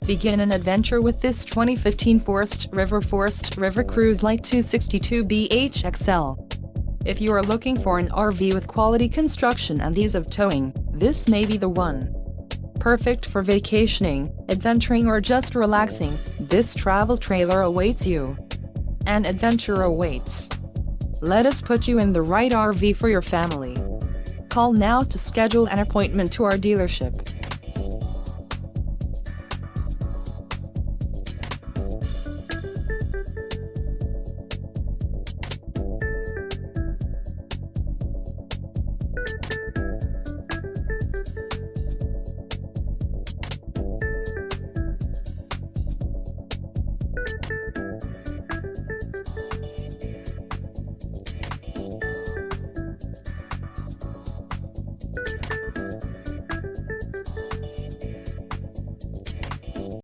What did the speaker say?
Begin an adventure with this 2015 Forest River Cruise LITE 262BHXL. If you are looking for an RV with quality construction and ease of towing, this may be the one. Perfect for vacationing, adventuring or just relaxing, this travel trailer awaits you. An adventure awaits. Let us put you in the right RV for your family. Call now to schedule an appointment to our dealership.